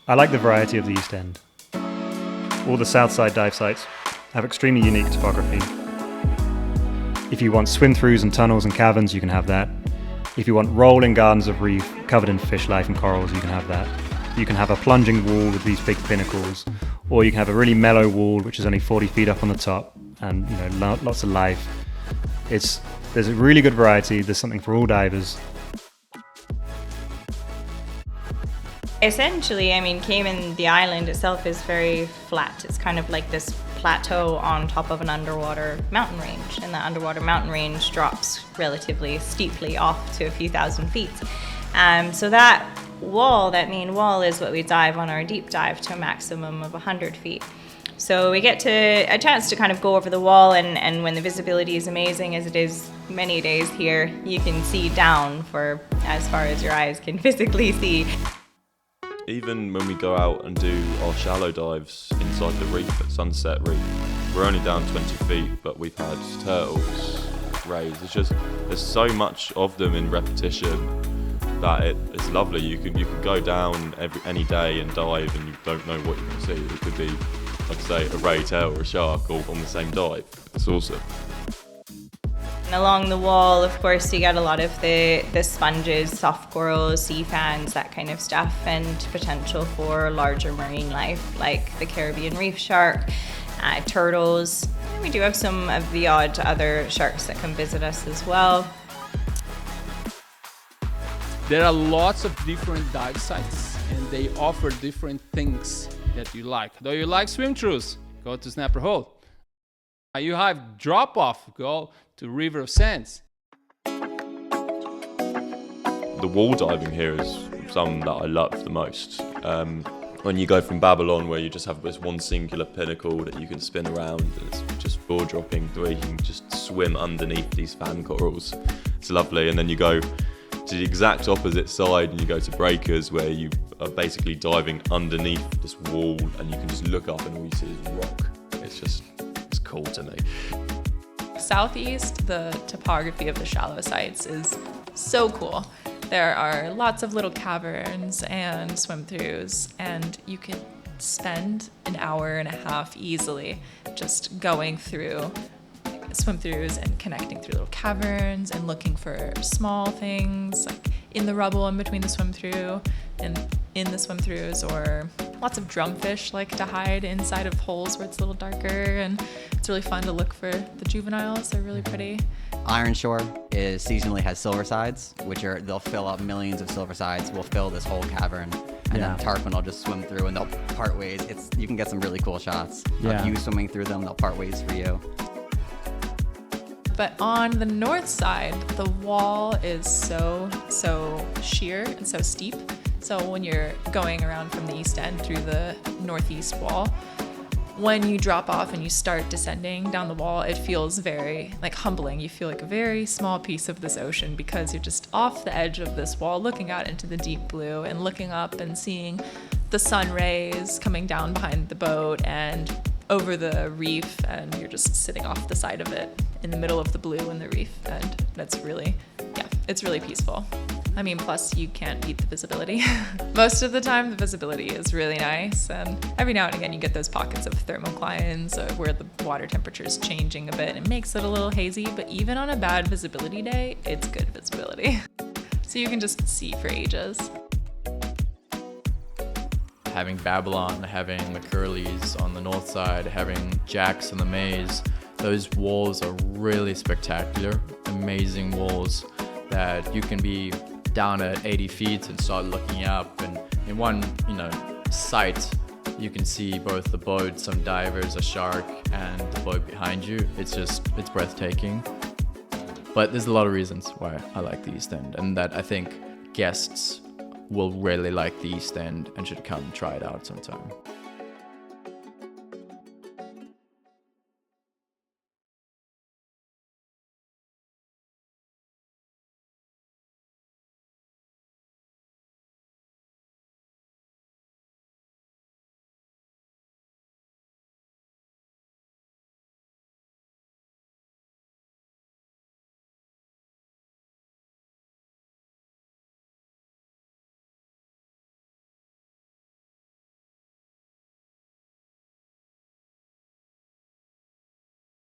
I like the variety of the East End. All the Southside dive sites have extremely unique topography. If you want swim-throughs and tunnels and caverns, you can have that. If you want rolling gardens of reef covered in fish life and corals, you can have that. You can have a plunging wall with these big pinnacles, or you can have a really mellow wall which is only 40 feet up on the top and lots of life. There's a really good variety, there's something for all divers. Essentially, I mean, Cayman, the island itself is very flat. It's kind of like this plateau on top of an underwater mountain range, and that underwater mountain range drops relatively steeply off to a few thousand feet. So that wall, that main wall, is what we dive on our deep dive to a maximum of 100 feet. So we get a chance to kind of go over the wall, and when the visibility is amazing, as it is many days here, you can see down for as far as your eyes can physically see. Even when we go out and do our shallow dives inside the reef at Sunset Reef, we're only down 20 feet, but we've had turtles, rays. There's so much of them in repetition that it's lovely. You can go down any day and dive, and you don't know what you're going to see. It could be, like I say, a ray tail or a shark all on the same dive. It's awesome. And along the wall, of course, you get a lot of the sponges, soft corals, sea fans, that kind of stuff, and potential for larger marine life like the Caribbean reef shark, turtles. And we do have some of the odd other sharks that come visit us as well. There are lots of different dive sites, and they offer different things that you like. Though you like swim-throughs, go to Snapper Hole. You have drop-off, go to River of Sands. The wall diving here is some that I love the most. When you go from Babylon, where you just have this one singular pinnacle that you can spin around, and it's just ball dropping, where you can just swim underneath these fan corals. It's lovely. And then you go to the exact opposite side and you go to Breakers, where you are basically diving underneath this wall and you can just look up and all you see is rock. It's cool to me. Southeast, the topography of the shallow sites is so cool. There are lots of little caverns and swim-throughs, and you can spend an hour and a half easily just going through swim-throughs and connecting through little caverns and looking for small things like in the rubble in between the swim-through and in the swim-throughs, or lots of drumfish like to hide inside of holes where it's a little darker, and it's really fun to look for the juveniles. They're really pretty. Iron Shore is seasonally has silver sides, they'll fill up millions of silver sides. Will fill this whole cavern, and then tarpon will just swim through, and they'll part ways. You can get some really cool shots of you swimming through them. They'll part ways for you. But on the north side, the wall is so sheer and so steep. So when you're going around from the east end through the northeast wall, when you drop off and you start descending down the wall, it feels very humbling. You feel like a very small piece of this ocean, because you're just off the edge of this wall looking out into the deep blue and looking up and seeing the sun rays coming down behind the boat and over the reef, and you're just sitting off the side of it in the middle of the blue and the reef, and it's really peaceful. I mean, plus you can't beat the visibility. Most of the time the visibility is really nice, and every now and again you get those pockets of thermoclines where the water temperature is changing a bit and makes it a little hazy, but even on a bad visibility day, it's good visibility. So you can just see for ages. Having Babylon, having the Curlews on the north side, having Jacks on the Maze, those walls are really spectacular, amazing walls that you can be down at 80 feet and start looking up, and in one sight you can see both the boat, some divers, a shark, and the boat behind you. It's breathtaking. But there's a lot of reasons why I like the East End, and that I think guests will really like the East End and should come try it out sometime.